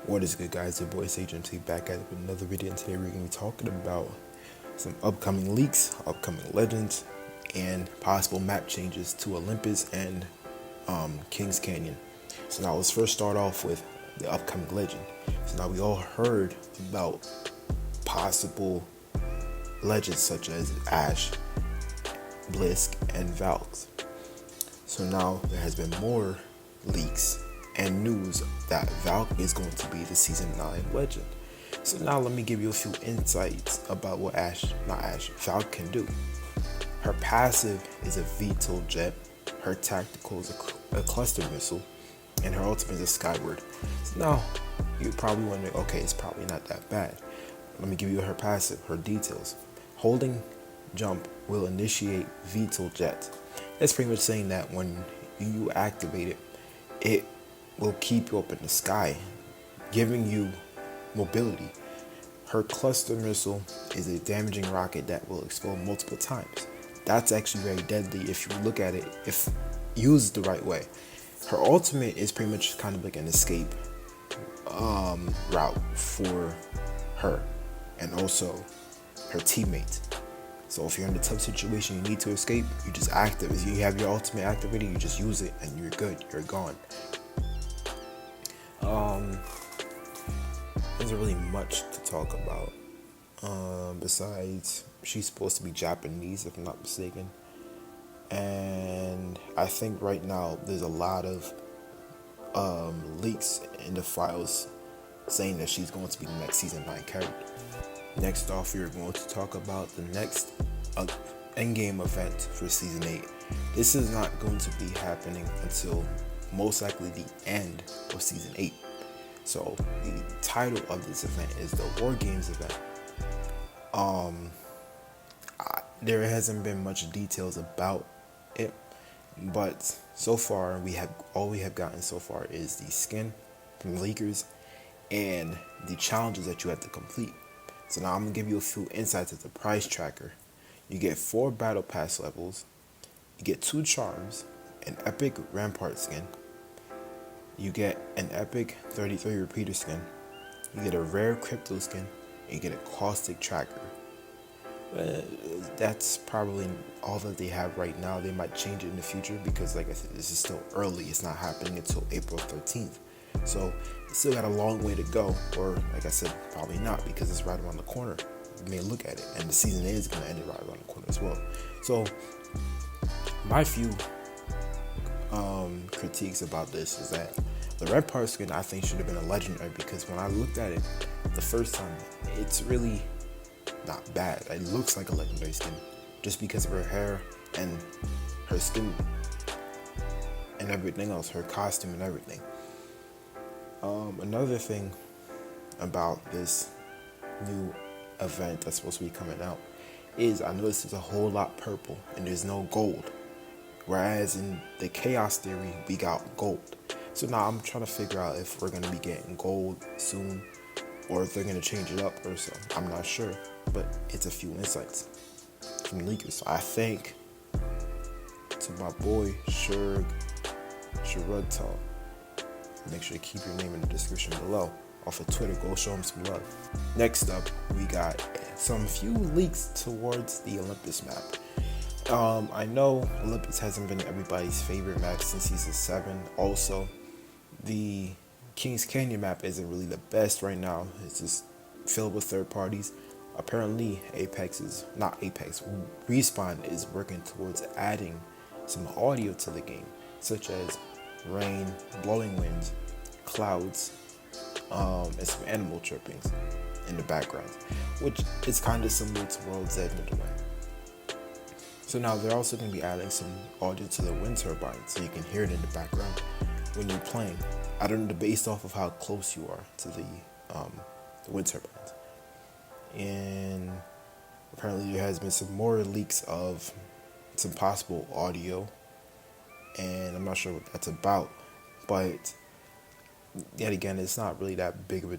What is good, guys? Your boy Sage MT back at it with another video, and today we're going to be talking about some upcoming leaks, upcoming legends, and possible map changes to Olympus and Kings Canyon. So now let's first start off with the upcoming legend. So now we all heard about possible legends such as Ash, Blisk, and Valk. So now there has been more leaks and news that Valk is going to be the Season 9 legend. So now let me give you a few insights about what Valk can do. Her passive is a VTOL jet, her tactical is a cluster missile, and her ultimate is a skyward. So now you're probably wondering, okay, it's probably not that bad. Let me give you her passive, her details. Holding jump will initiate VTOL jet. That's pretty much saying that when you activate it, it will keep you up in the sky, giving you mobility. Her cluster missile is a damaging rocket that will explode multiple times. That's actually very deadly if you look at it, if used the right way. Her ultimate is pretty much kind of like an escape route for her and also her teammates. So if you're in a tough situation, you need to escape, you just activate. You have your ultimate activated, you just use it and you're good, you're gone. There's really much to talk about. Besides, she's supposed to be Japanese, if I'm not mistaken. And I think right now there's a lot of leaks in the files saying that she's going to be the next Season 9 character. Next off, we're going to talk about the next endgame event for Season 8. This is not going to be happening until most likely the end of Season 8. So the title of this event is the Wargames event. There hasn't been much details about it, but so far all we have gotten so far is the skin from leakers and the challenges that you have to complete. So now I'm gonna give you a few insights of the prize tracker. You get 4 battle pass levels, you get 2 charms, an epic rampart skin, you get an epic 33 repeater skin, you get a rare crypto skin, and you get a caustic tracker. That's probably all that they have right now. They might change it in the future because, like I said, this is still early. It's not happening until April 13th. So it's still got a long way to go, or like I said, probably not, because it's right around the corner. You may look at it, and the Season 8 is going to end right around the corner as well. So my few critiques about this is that the red part skin I think should have been a legendary, because when I looked at it the first time, it's really not bad. It looks like a legendary skin just because of her hair and her skin and everything else, her costume and everything. Another thing about this new event that's supposed to be coming out is I noticed there's a whole lot purple and there's no gold, whereas in the chaos theory we got gold. So now I'm trying to figure out if we're going to be getting gold soon or if they're going to change it up or so. I'm not sure, but it's a few insights from leakers. So I think to my boy Shrugtal, make sure to keep your name in the description below. Off of Twitter, go show him some love. Next up, we got some few leaks towards the Olympus map. I know Olympus hasn't been everybody's favorite map since Season 7. Also, the Kings Canyon map isn't really the best right now. It's just filled with third parties. Apparently, Respawn is working towards adding some audio to the game, such as rain, blowing winds, clouds, and some animal chirpings in the background, which is kind of similar to World's End in a way. So now they're also going to be adding some audio to the wind turbine, so you can hear it in the background when you're playing. I don't know, based off of how close you are to the wind turbines. And apparently there has been some more leaks of some possible audio, and I'm not sure what that's about, but yet again, it's not really that big of a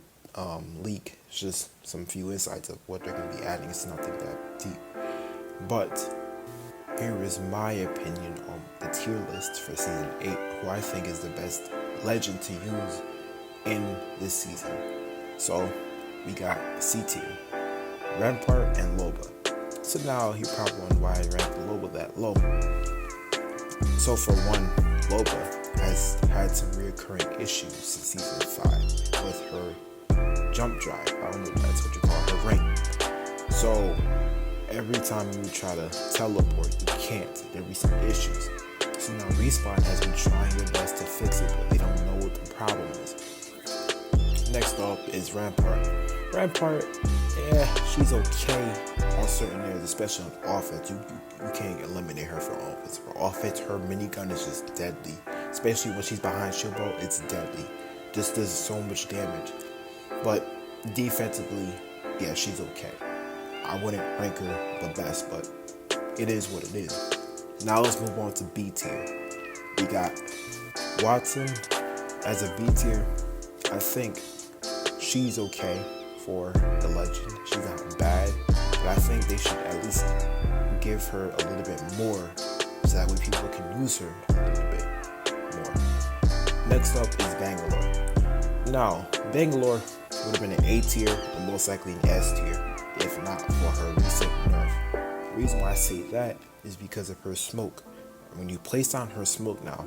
leak. It's just some few insights of what they're going to be adding. It's nothing that deep. But here is my opinion on the tier list for Season 8, who I think is the best legend to use in this season. So we got C tier, Rampart and Loba. So now you're probably wondering why I ranked Loba that low. So for one, Loba has had some reoccurring issues since season 5 with her jump drive. I don't know if that's what you call her rank. So every time you try to teleport, you can't. There be some issues. So now Respawn has been trying their best to fix it, but they don't know what the problem is. Next up is Rampart. Rampart, yeah, she's okay on certain areas, especially on offense. You can't eliminate her for offense. For offense, her minigun is just deadly. Especially when she's behind shield bro, it's deadly. Just does so much damage. But defensively, yeah, she's okay. I wouldn't rank her the best, but it is what it is. Now let's move on to B tier. We got Watson as a B tier. I think she's okay for the legend. She's not bad, but I think they should at least give her a little bit more so that way people can use her a little bit more. Next up is Bangalore. Now, Bangalore would have been an A tier and most likely an S tier if not for her recent nerf. The reason why I say that is because of her smoke. When you place on her smoke now,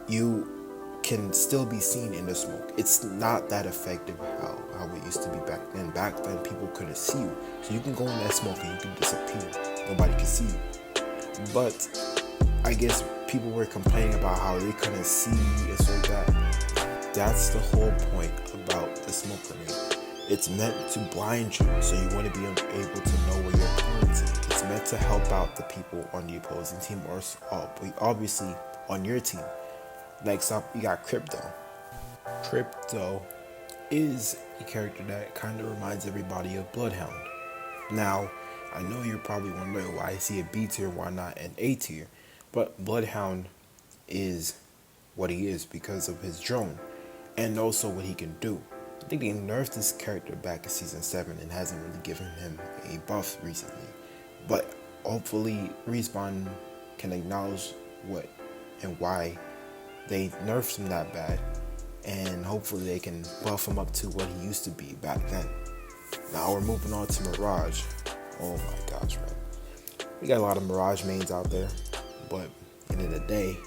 you can still be seen in the smoke. It's not that effective how it used to be back then. Back then, people couldn't see you. So you can go in that smoke and you can disappear. Nobody can see you. But I guess people were complaining about how they couldn't see and so that. That's the whole point about the smoke grenade. It's meant to blind you, so you want to be able to know where your opponent is. It's meant to help out the people on the opposing team or obviously on your team. Next up, you got Crypto. Crypto is a character that kind of reminds everybody of Bloodhound. Now, I know you're probably wondering why I see a B tier, why not an A tier. But Bloodhound is what he is because of his drone and also what he can do. I think they nerfed this character back in season 7 and hasn't really given him a buff recently. But hopefully Respawn can acknowledge what and why they nerfed him that bad, and hopefully they can buff him up to what he used to be back then. Now we're moving on to Mirage. Oh my gosh, man. We got a lot of Mirage mains out there, but at the end of the day,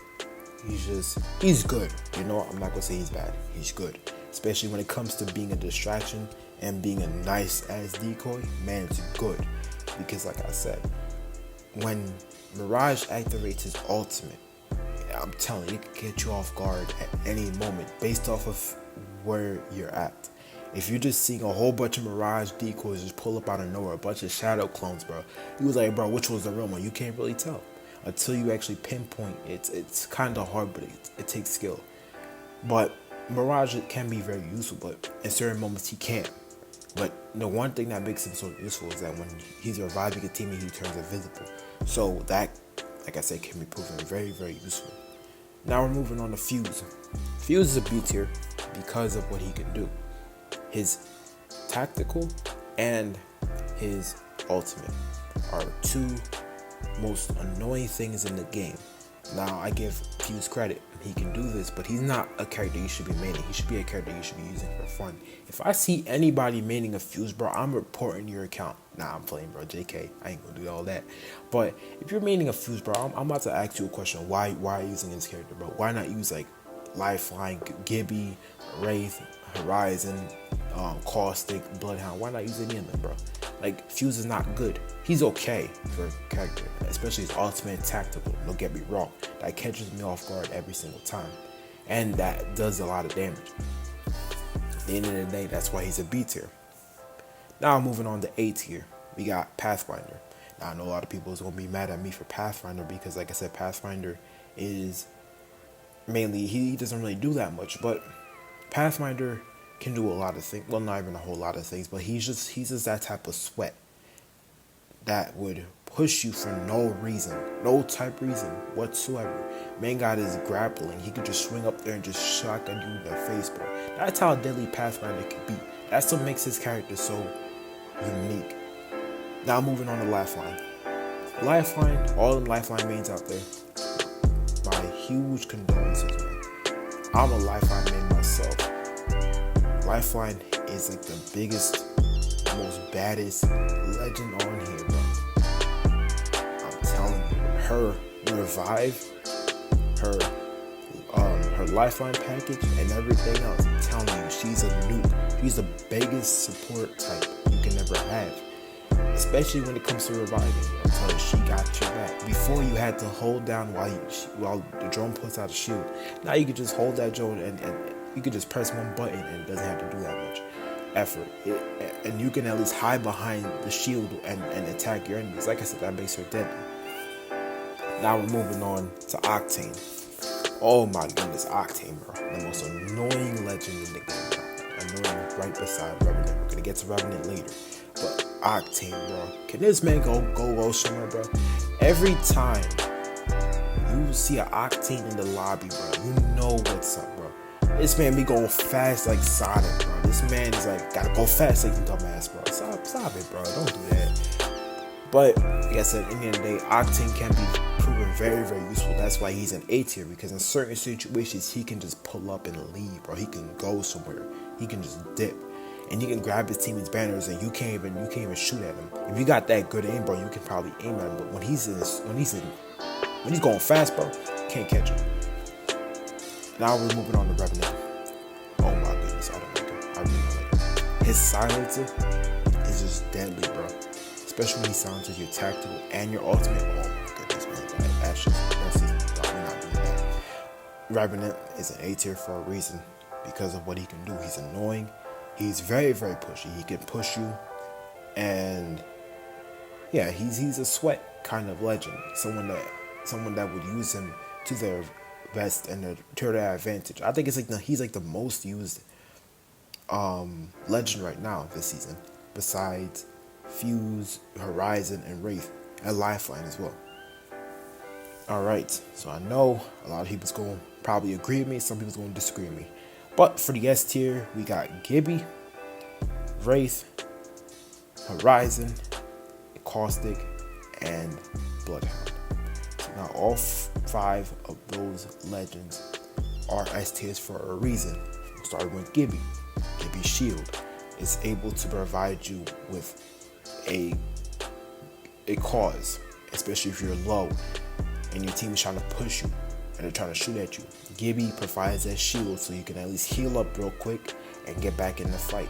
he's good. You know, I'm not gonna say he's bad. He's good. Especially when it comes to being a distraction and being a nice ass decoy, man, it's good. Because like I said, when Mirage activates his ultimate, I'm telling you, it can get you off guard at any moment based off of where you're at. If you're just seeing a whole bunch of Mirage decoys just pull up out of nowhere, a bunch of shadow clones, bro, you was like, bro, which was the real one? You can't really tell until you actually pinpoint. It's kind of hard, but it takes skill. But Mirage can be very useful, but in certain moments he can't. But the one thing that makes him so useful is that when he's reviving a team, he turns invisible. So that, like I said, can be proven very, very useful. Now we're moving on to Fuse. Fuse is a B tier because of what he can do. His tactical and his ultimate are two most annoying things in the game. Now I give Fuse credit. He can do this, but he's not a character you should be maining. He should be a character you should be using for fun. If I see anybody maining a Fuse, bro, I'm reporting your account. Nah, I'm playing, bro. JK, I ain't gonna do all that. But if you're maining a Fuse, bro, I'm about to ask you a question. Why are you using this character, bro? Why not use like Lifeline, Gibby, Wraith, Horizon, Caustic, Bloodhound? Why not use any of them, bro? Like, Fuse is not good. He's okay for a character, especially his ultimate and tactical. Don't get me wrong. That catches me off guard every single time. And that does a lot of damage. At the end of the day, that's why he's a B tier. Now moving on to A tier. We got Pathfinder. Now I know a lot of people is going to be mad at me for Pathfinder because, like I said, Pathfinder is mainly, he doesn't really do that much. But Pathfinder can do a lot of things. Well, not even a whole lot of things, but he's just that type of sweat that would push you for no reason, no type reason whatsoever. Man got his grappling. He could just swing up there and just shotgun you in the face, bro. That's how deadly Pathfinder can be. That's what makes his character so unique. Now moving on to Lifeline. Lifeline, all the Lifeline mains out there, my huge condolences, man. I'm a Lifeline man myself. Lifeline is like the biggest, most baddest legend on here, bro. I'm telling you, her revive, her her Lifeline package and everything else. I'm telling you, she's a nuke. She's the biggest support type you can ever have. Especially when it comes to reviving. I'm telling you, she got your back. Before you had to hold down while the drone puts out a shield. Now you can just hold that drone and you can just press one button and it doesn't have to do that much effort. And you can at least hide behind the shield and attack your enemies. Like I said, that makes her deadly. Now we're moving on to Octane. Oh my goodness, Octane, bro. The most annoying legend in the game, bro. Annoying right beside Revenant. We're gonna get to Revenant later. But Octane, bro. Can this man go somewhere, bro? Every time you see an Octane in the lobby, bro, you know what's up, bro. This man be going fast like Sonic, bro. This man is like, gotta go fast like you dumbass, bro. Stop it, bro. Don't do that. But, like I said, in the end of the day, Octane can be proven very, very useful. That's why he's an A tier, because in certain situations, he can just pull up and leave, bro. He can go somewhere. He can just dip. And you can grab his teammates' banners and you can't even shoot at him. If you got that good aim, bro, you can probably aim at him. But when he's going fast, bro, can't catch him. Now we're moving on to Revenant. Oh my goodness, I don't like him. I really don't like him. His silencer is just deadly, bro. Especially when he silences your tactical and your ultimate. Oh my goodness, man. That's just, we're not doing that. Revenant is an A tier for a reason because of what he can do. He's annoying. He's very, very pushy. He can push you, and yeah, he's a sweat kind of legend. Someone that would use him to their best and to their advantage. I think he's like the most used legend right now this season, besides Fuse, Horizon, and Wraith, and Lifeline as well. All right, so I know a lot of people's going to probably agree with me. Some people's going to disagree with me. But for the S tier, we got Gibby, Wraith, Horizon, Caustic, and Bloodhound. So now all 5 of those legends are S tiers for a reason. Starting with Gibby. Gibby's shield is able to provide you with a cause, especially if you're low and your team is trying to push you and they're trying to shoot at you. Gibby provides that shield so you can at least heal up real quick and get back in the fight.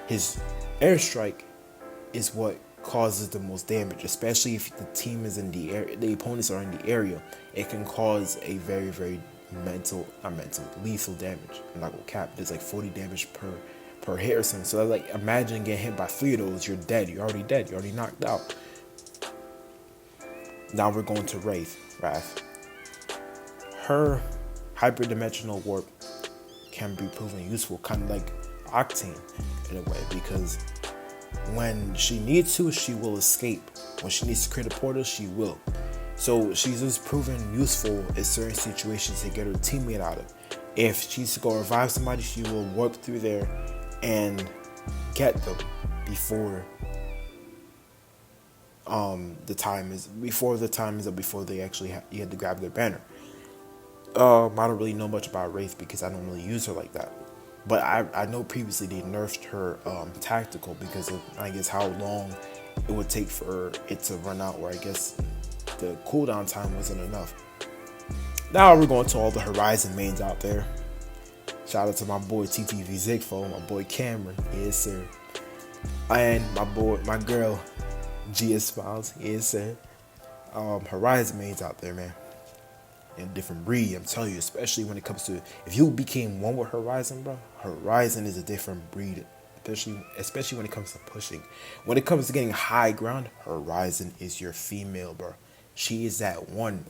His airstrike is what causes the most damage, especially if the team is in the area, the opponents are in the area. It can cause a very, very lethal damage. I'm not gonna cap. There's like 40 damage per hit or something. So like, imagine getting hit by 3 of those. You're dead. You're already dead. You're already knocked out. Now we're going to Wrath. Her hyperdimensional warp can be proven useful, kind of like Octane in a way, because when she needs to, she will escape. When she needs to create a portal, she will. So she's just proven useful in certain situations to get her teammate out of. If she needs to go revive somebody, she will warp through there and get them before the time is up, before they actually you had to grab their banner. I don't really know much about Wraith because I don't really use her like that. But I know previously they nerfed her tactical because of, I guess, how long it would take for it to run out, or I guess the cooldown time wasn't enough. Now we're going to all the Horizon mains out there. Shout out to my boy TTV Zigfo, my boy Cameron, yes sir. And my girl Gia Smiles, yes sir. Horizon mains out there, man. In a different breed, I'm telling you, especially when it comes to, if you became one with Horizon, bro, Horizon is a different breed, especially when it comes to pushing. When it comes to getting high ground, Horizon is your female, bro. She is that one.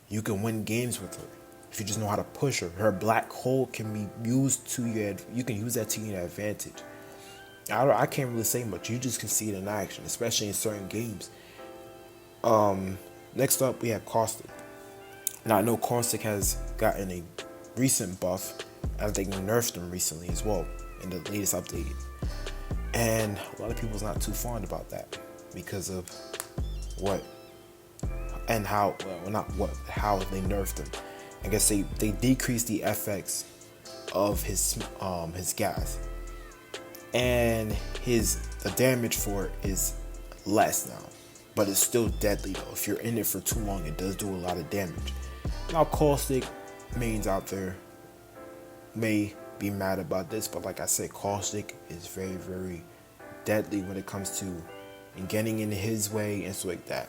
You can win games with her if you just know how to push her. Her black hole can be used to your, you can use that to your advantage. I can't really say much. You just can see it in action, especially in certain games. Next up, we have Caustic. Now, I know Caustic has gotten a recent buff. I think they nerfed him recently as well in the latest update. And a lot of people's not too fond about that because of how they nerfed him. I guess they decreased the FX of his gas, and the damage for it is less now, but it's still deadly though. If you're in it for too long, it does do a lot of damage. Now, caustic mains out there may be mad about this, but like I said, caustic is very, very deadly when it comes to getting in his way and stuff like that.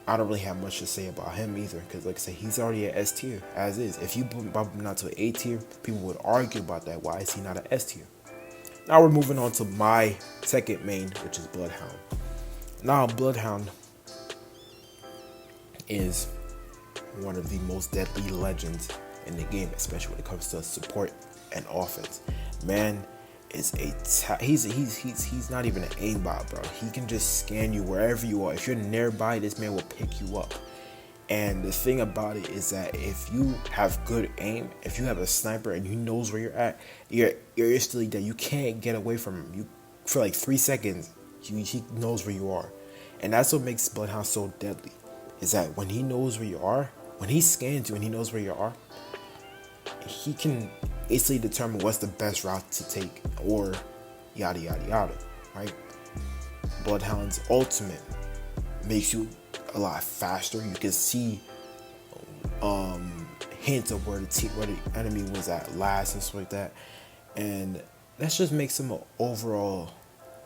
I don't really have much to say about him either, because like I said, he's already at S tier as is. If you bump him out to an A tier, people would argue about that. Why is he not an S tier? Now we're moving on to my second main, which is Bloodhound. Now Bloodhound is one of the most deadly legends in the game, especially when it comes to support and offense. Man is he's not even an aimbot, bro. He can just scan you wherever you are. If you're nearby, this man will pick you up. And the thing about it is that if you have good aim, if you have a sniper and he knows where you're at, you're instantly dead. You can't get away from him. You for like 3 seconds, he knows where you are. And that's what makes Bloodhound so deadly, is that when he knows where you are, when he scans you and he knows where you are, he can instantly determine what's the best route to take, or yada yada yada, right? Bloodhound's ultimate makes you a lot faster. You can see hints of where the enemy was at last and stuff like that, and that just makes him an overall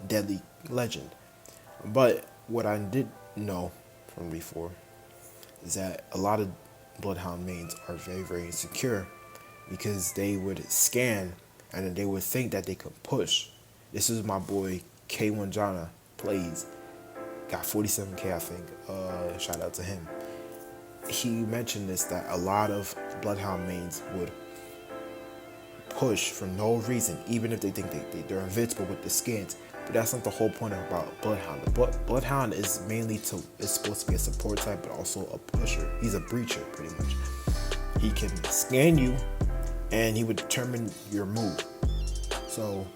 deadly legend. But what I did know from before is that a lot of Bloodhound mains are very, very insecure, because they would scan and then they would think that they could push. This is my boy K1 Jana plays, got 47k I think. Shout out to him. He mentioned this, that a lot of Bloodhound mains would push for no reason, even if they think they're invincible with the skins. But that's not the whole point about Bloodhound. Bloodhound is supposed to be a support type, but also a pusher. He's a breacher pretty much. He can scan you and he would determine your move. So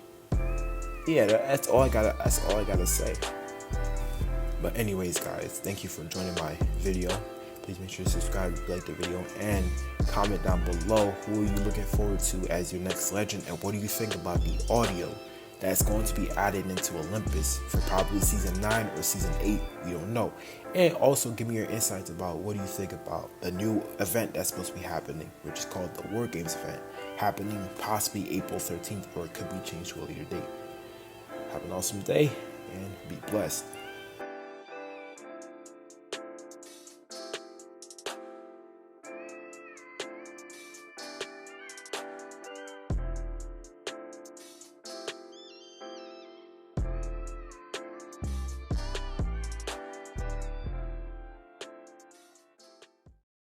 yeah, that's all I gotta say. But anyways, guys, thank you for joining my video. Please make sure to subscribe, like the video, and comment down below who are you looking forward to as your next legend, and what do you think about the audio that's going to be added into Olympus for probably season 9 or season 8, we don't know. And also give me your insights about what do you think about the new event that's supposed to be happening, which is called the Wargames event, happening possibly April 13th, or it could be changed to a later date. Have an awesome day and be blessed.